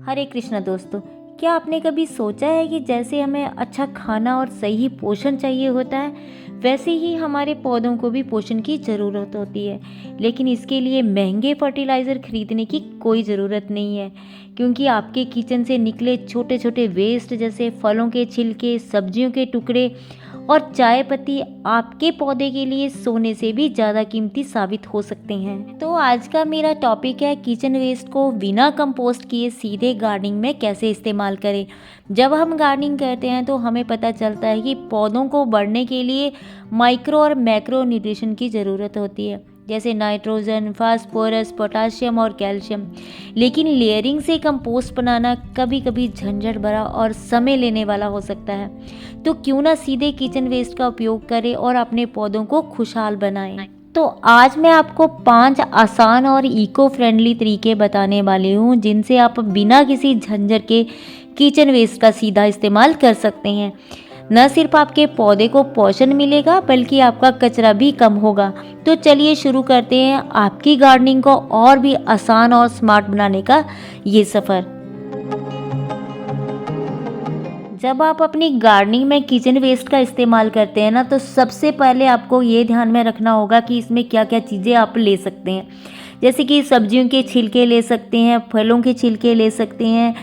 हरे कृष्णा दोस्तों, क्या आपने कभी सोचा है कि जैसे हमें अच्छा खाना और सही पोषण चाहिए होता है, वैसे ही हमारे पौधों को भी पोषण की ज़रूरत होती है। लेकिन इसके लिए महंगे फर्टिलाइज़र खरीदने की कोई ज़रूरत नहीं है, क्योंकि आपके किचन से निकले छोटे छोटे वेस्ट जैसे फलों के छिलके, सब्जियों के टुकड़े और चाय पत्ती आपके पौधे के लिए सोने से भी ज़्यादा कीमती साबित हो सकते हैं। तो आज का मेरा टॉपिक है किचन वेस्ट को बिना कंपोस्ट किए सीधे गार्डनिंग में कैसे इस्तेमाल करें। जब हम गार्डनिंग करते हैं तो हमें पता चलता है कि पौधों को बढ़ने के लिए माइक्रो और मैक्रो न्यूट्रिशन की ज़रूरत होती है, जैसे नाइट्रोजन, फास्फोरस, पोटाशियम और कैल्शियम। लेकिन लेयरिंग से कंपोस्ट बनाना कभी कभी झंझट भरा और समय लेने वाला हो सकता है। तो क्यों ना सीधे किचन वेस्ट का उपयोग करें और अपने पौधों को खुशहाल बनाएं। तो आज मैं आपको 5 आसान और इको फ्रेंडली तरीके बताने वाली हूँ, जिनसे आप बिना किसी झंझट के किचन वेस्ट का सीधा इस्तेमाल कर सकते हैं। न सिर्फ आपके पौधे को पोषण मिलेगा, बल्कि आपका कचरा भी कम होगा। तो चलिए शुरू करते हैं आपकी गार्डनिंग को और भी आसान और स्मार्ट बनाने का ये सफ़र। जब आप अपनी गार्डनिंग में किचन वेस्ट का इस्तेमाल करते हैं ना, तो सबसे पहले आपको ये ध्यान में रखना होगा कि इसमें क्या क्या चीज़ें आप ले सकते हैं। जैसे कि सब्जियों के छिलके ले सकते हैं, फलों के छिलके ले सकते हैं,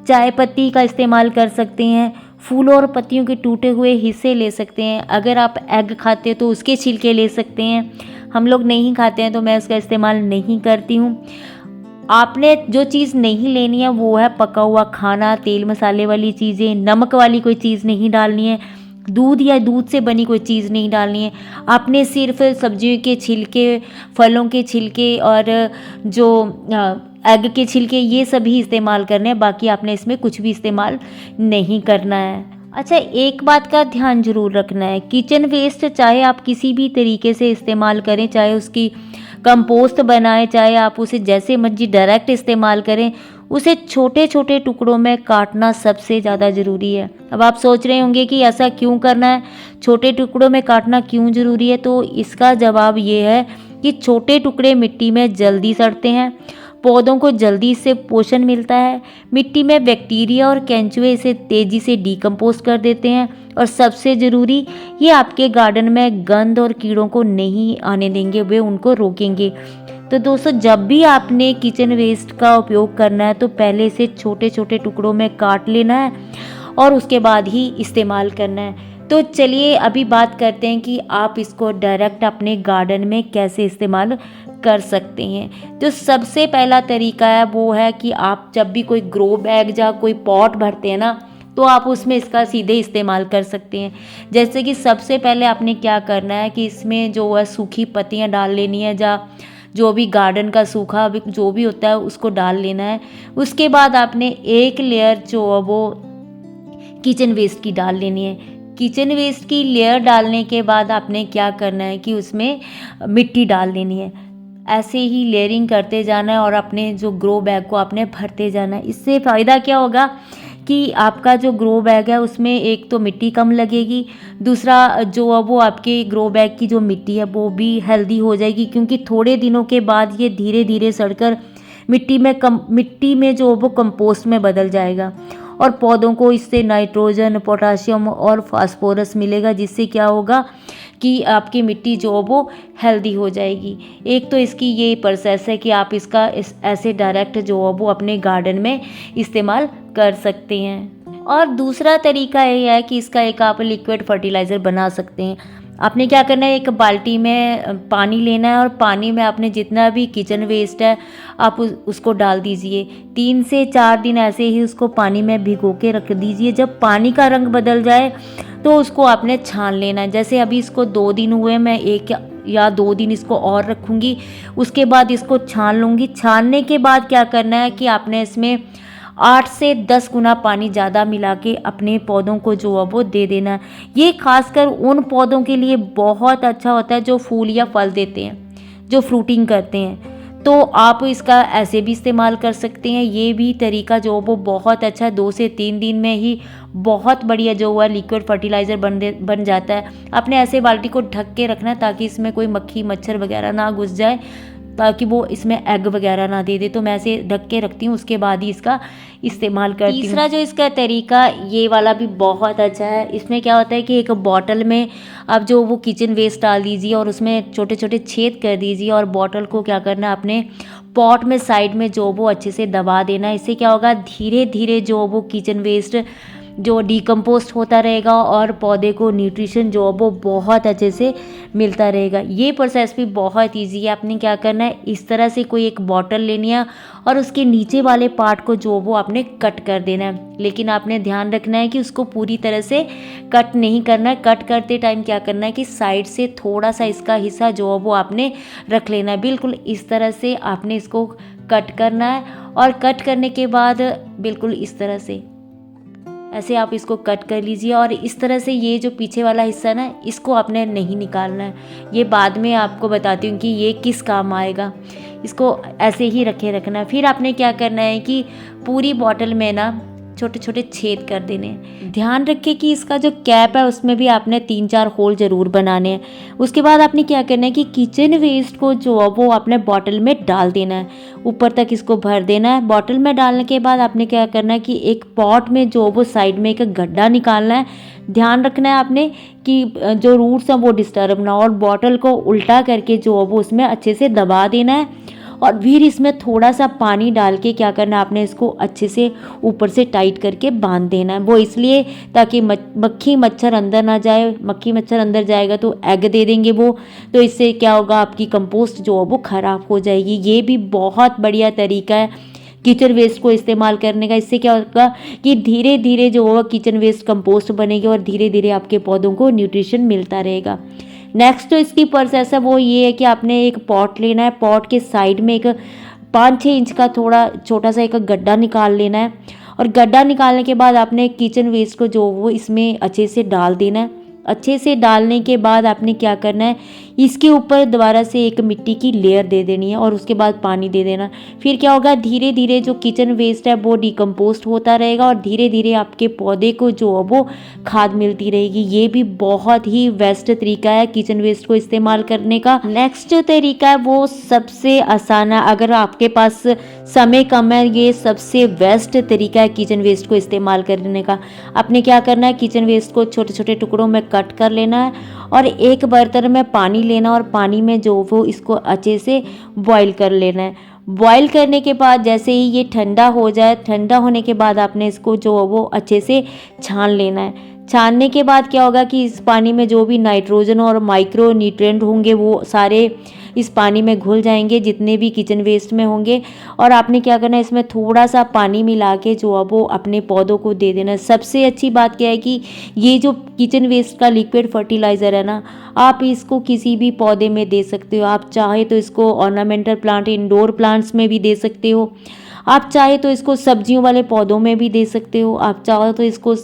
चाय पत्ती का इस्तेमाल कर सकते हैं, फूलों और पत्तियों के टूटे हुए हिस्से ले सकते हैं। अगर आप एग खाते हैं तो उसके छिलके ले सकते हैं। हम लोग नहीं खाते हैं तो मैं उसका इस्तेमाल नहीं करती हूँ। आपने जो चीज़ नहीं लेनी है वो है पका हुआ खाना, तेल मसाले वाली चीज़ें, नमक वाली कोई चीज़ नहीं डालनी है, दूध या दूध से बनी कोई चीज़ नहीं डालनी है। आपने सिर्फ सब्जियों के छिलके, फलों के छिलके और जो एग के छिलके, ये सभी इस्तेमाल करने हैं। बाकी आपने इसमें कुछ भी इस्तेमाल नहीं करना है। अच्छा, एक बात का ध्यान जरूर रखना है, किचन वेस्ट चाहे आप किसी भी तरीके से इस्तेमाल करें, चाहे उसकी कंपोस्ट बनाएं, चाहे आप उसे जैसे मर्जी डायरेक्ट इस्तेमाल करें, उसे छोटे छोटे टुकड़ों में काटना सबसे ज़्यादा ज़रूरी है। अब आप सोच रहे होंगे कि ऐसा क्यों करना है, छोटे टुकड़ों में काटना क्यों ज़रूरी है। तो इसका जवाब ये है कि छोटे टुकड़े मिट्टी में जल्दी सड़ते हैं, पौधों को जल्दी से पोषण मिलता है, मिट्टी में बैक्टीरिया और केंचुए इसे तेज़ी से डिकम्पोज कर देते हैं, और सबसे ज़रूरी, ये आपके गार्डन में गंध और कीड़ों को नहीं आने देंगे, वे उनको रोकेंगे। तो दोस्तों, जब भी आपने किचन वेस्ट का उपयोग करना है तो पहले से छोटे छोटे टुकड़ों में काट लेना है और उसके बाद ही इस्तेमाल करना है। तो चलिए अभी बात करते हैं कि आप इसको डायरेक्ट अपने गार्डन में कैसे इस्तेमाल कर सकते हैं। तो सबसे पहला तरीका है वो है कि आप जब भी कोई ग्रो बैग या कोई पॉट भरते हैं ना, तो आप उसमें इसका सीधे इस्तेमाल कर सकते हैं। जैसे कि सबसे पहले आपने क्या करना है कि इसमें जो है सूखी पत्तियां डाल लेनी है, या जो भी गार्डन का सूखा जो भी होता है उसको डाल लेना है। उसके बाद आपने एक लेयर जो है वो किचन वेस्ट की डाल लेनी है। किचन वेस्ट की लेयर डालने के बाद आपने क्या करना है कि उसमें मिट्टी डाल देनी है। ऐसे ही लेयरिंग करते जाना है और अपने जो ग्रो बैग को आपने भरते जाना है। इससे फ़ायदा क्या होगा कि आपका जो ग्रो बैग है उसमें एक तो मिट्टी कम लगेगी, दूसरा जो है वो आपके ग्रो बैग की जो मिट्टी है वो भी हेल्दी हो जाएगी, क्योंकि थोड़े दिनों के बाद ये धीरे धीरे सड़कर मिट्टी में जो वो कंपोस्ट में बदल जाएगा, और पौधों को इससे नाइट्रोजन, पोटाशियम और फास्फोरस मिलेगा, जिससे क्या होगा कि आपकी मिट्टी जो वो हेल्दी हो जाएगी। एक तो इसकी ये प्रोसेस है कि आप इसका ऐसे डायरेक्ट जो है वो अपने गार्डन में इस्तेमाल कर सकते हैं। और दूसरा तरीका ये है कि इसका एक आप लिक्विड फर्टिलाइज़र बना सकते हैं। आपने क्या करना है, एक बाल्टी में पानी लेना है और पानी में आपने जितना भी किचन वेस्ट है आप उसको डाल दीजिए। 3 से 4 दिन ऐसे ही उसको पानी में भिगो के रख दीजिए। जब पानी का रंग बदल जाए तो उसको आपने छान लेना है। जैसे अभी इसको 2 दिन हुए, मैं 1 या 2 दिन इसको और रखूँगी, उसके बाद इसको छान लूँगी। छानने के बाद क्या करना है कि आपने इसमें 8 से 10 गुना पानी ज़्यादा मिला के अपने पौधों को जो है वो दे देना है। ये खासकर उन पौधों के लिए बहुत अच्छा होता है जो फूल या फल देते हैं, जो फ्रूटिंग करते हैं। तो आप इसका ऐसे भी इस्तेमाल कर सकते हैं। ये भी तरीका जो वो बहुत अच्छा है, 2 से 3 दिन में ही बहुत बढ़िया जो है लिक्विड फर्टिलाइज़र बन जाता है। आपने ऐसे बाल्टी को ढक के रखना है ताकि इसमें कोई मक्खी मच्छर वगैरह ना घुस जाए। ताकि वो इसमें एग वगैरह ना दे दे। तो मैं इसे ढक के रखती हूँ, उसके बाद ही इसका इस्तेमाल करती हूँ। तीसरा जो इसका तरीका ये वाला भी बहुत अच्छा है। इसमें क्या होता है कि एक बॉटल में आप जो वो किचन वेस्ट डाल दीजिए और उसमें छोटे छोटे छेद कर दीजिए और बॉटल को क्या करना है अपने पॉट में साइड में जो वो अच्छे से दबा देना है। इससे क्या होगा, धीरे धीरे जो वो किचन वेस्ट जो डिकम्पोस्ट होता रहेगा और पौधे को न्यूट्रिशन जो वो बहुत अच्छे से मिलता रहेगा। ये प्रोसेस भी बहुत इजी है। आपने क्या करना है, इस तरह से कोई एक बॉटल लेनी है और उसके नीचे वाले पार्ट को जो वो आपने कट कर देना है। लेकिन आपने ध्यान रखना है कि उसको पूरी तरह से कट नहीं करना है। कट करते टाइम क्या करना है कि साइड से थोड़ा सा इसका हिस्सा जो वो आपने रख लेना है। बिल्कुल इस तरह से आपने इसको कट करना है और कट करने के बाद बिल्कुल इस तरह से ऐसे आप इसको कट कर लीजिए। और इस तरह से ये जो पीछे वाला हिस्सा ना, इसको आपने नहीं निकालना है। ये बाद में आपको बताती हूँ कि ये किस काम आएगा। इसको ऐसे ही रखे रखना है। फिर आपने क्या करना है कि पूरी बॉटल में ना छोटे छोटे छेद कर देने हैं। ध्यान रखिए कि इसका जो कैप है उसमें भी आपने 3-4 होल ज़रूर बनाने हैं। उसके बाद आपने क्या करना है कि किचन वेस्ट को जो वो आपने बॉटल में डाल देना है, ऊपर तक इसको भर देना है। बॉटल में डालने के बाद आपने क्या करना है कि एक पॉट में जो वो साइड में एक गड्ढा निकालना है। ध्यान रखना है आपने कि जो रूट्स हैं वो डिस्टर्ब ना हो और बॉटल को उल्टा करके जो वो उसमें अच्छे से दबा देना है। और फिर इसमें थोड़ा सा पानी डाल के क्या करना है, आपने इसको अच्छे से ऊपर से टाइट करके बांध देना है। वो इसलिए ताकि मक्खी मच्छर अंदर ना जाए। मक्खी मच्छर अंदर जाएगा तो एग दे देंगे वो, तो इससे क्या होगा, आपकी कंपोस्ट जो है वो ख़राब हो जाएगी। ये भी बहुत बढ़िया तरीका है किचन वेस्ट को इस्तेमाल करने का। इससे क्या होगा कि धीरे धीरे जो होगा किचन वेस्ट कंपोस्ट बनेगी और धीरे धीरे आपके पौधों को न्यूट्रिशन मिलता रहेगा। नेक्स्ट जो इसकी प्रोसेस है वो ये है कि आपने एक पॉट लेना है। पॉट के साइड में एक 5-6 इंच का थोड़ा छोटा सा एक गड्ढा निकाल लेना है और गड्ढा निकालने के बाद आपने किचन वेस्ट को जो वो इसमें अच्छे से डाल देना है। अच्छे से डालने के बाद आपने क्या करना है, इसके ऊपर दोबारा से एक मिट्टी की लेयर दे देनी है और उसके बाद पानी दे देना। फिर क्या होगा, धीरे धीरे जो किचन वेस्ट है वो डिकम्पोस्ट होता रहेगा और धीरे धीरे आपके पौधे को जो है वो खाद मिलती रहेगी। ये भी बहुत ही बेस्ट तरीका है किचन वेस्ट को इस्तेमाल करने का। नेक्स्ट जो तरीका है वो सबसे आसान है। अगर आपके पास समय कम है, ये सबसे बेस्ट तरीका है किचन वेस्ट को इस्तेमाल करने का। आपने क्या करना है, किचन वेस्ट को छोटे छोटे टुकड़ों में कट कर लेना है और एक बर्तन में पानी लेना और पानी में जो वो इसको अच्छे से बॉईल कर लेना है। बॉईल करने के बाद जैसे ही ये ठंडा हो जाए, ठंडा होने के बाद आपने इसको जो वो अच्छे से छान लेना है। छानने के बाद क्या होगा कि इस पानी में जो भी नाइट्रोजन और माइक्रो न्यूट्रिएंट होंगे वो सारे इस पानी में घुल जाएंगे, जितने भी किचन वेस्ट में होंगे। और आपने क्या करना है, इसमें थोड़ा सा पानी मिला के जो है वो अपने पौधों को दे देना। सबसे अच्छी बात क्या है कि ये जो किचन वेस्ट का लिक्विड फर्टिलाइज़र है ना, आप इसको किसी भी पौधे में दे सकते हो। आप चाहे तो इसको ऑर्नामेंटल प्लांट, इंडोर प्लांट्स में भी दे सकते हो। आप चाहे तो इसको सब्जियों वाले पौधों में भी दे सकते हो। आप चाहो तो इसको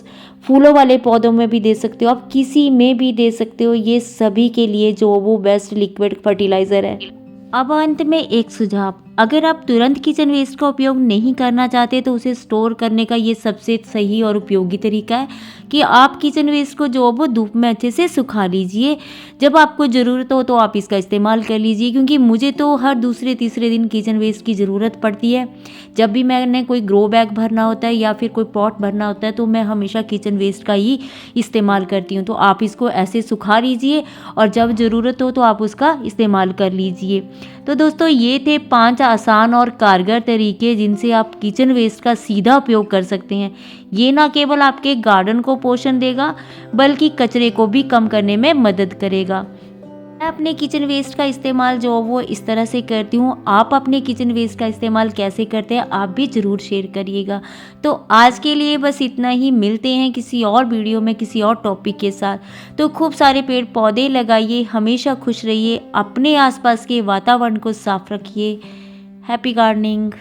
फूलों वाले पौधों में भी दे सकते हो। आप किसी में भी दे सकते हो। ये सभी के लिए जो वो बेस्ट लिक्विड फर्टिलाइज़र है। अब अंत में एक सुझाव, अगर आप तुरंत किचन वेस्ट का उपयोग नहीं करना चाहते तो उसे स्टोर करने का ये सबसे सही और उपयोगी तरीका है कि आप किचन वेस्ट को जो वो धूप में अच्छे से सुखा लीजिए। जब आपको ज़रूरत हो तो आप इसका इस्तेमाल कर लीजिए, क्योंकि मुझे तो हर दूसरे तीसरे दिन किचन वेस्ट की ज़रूरत पड़ती है। जब भी मैंने कोई ग्रो बैग भरना होता है या फिर कोई पॉट भरना होता है तो मैं हमेशा किचन वेस्ट का ही इस्तेमाल करती हूँ। तो आप इसको ऐसे सुखा लीजिए और जब ज़रूरत हो तो आप उसका इस्तेमाल कर लीजिए। तो दोस्तों, ये थे 5 आसान और कारगर तरीके जिनसे आप किचन वेस्ट का सीधा उपयोग कर सकते हैं। ये ना केवल आपके गार्डन को पोषण देगा बल्कि कचरे को भी कम करने में मदद करेगा। मैं अपने किचन वेस्ट का इस्तेमाल जो वो इस तरह से करती हूँ। आप अपने किचन वेस्ट का इस्तेमाल कैसे करते हैं आप भी ज़रूर शेयर करिएगा। तो आज के लिए बस इतना ही। मिलते हैं किसी और वीडियो में किसी और टॉपिक के साथ। तो खूब सारे पेड़ पौधे लगाइए, हमेशा खुश रहिए, अपने आसपास के वातावरण को साफ रखिए। Happy gardening.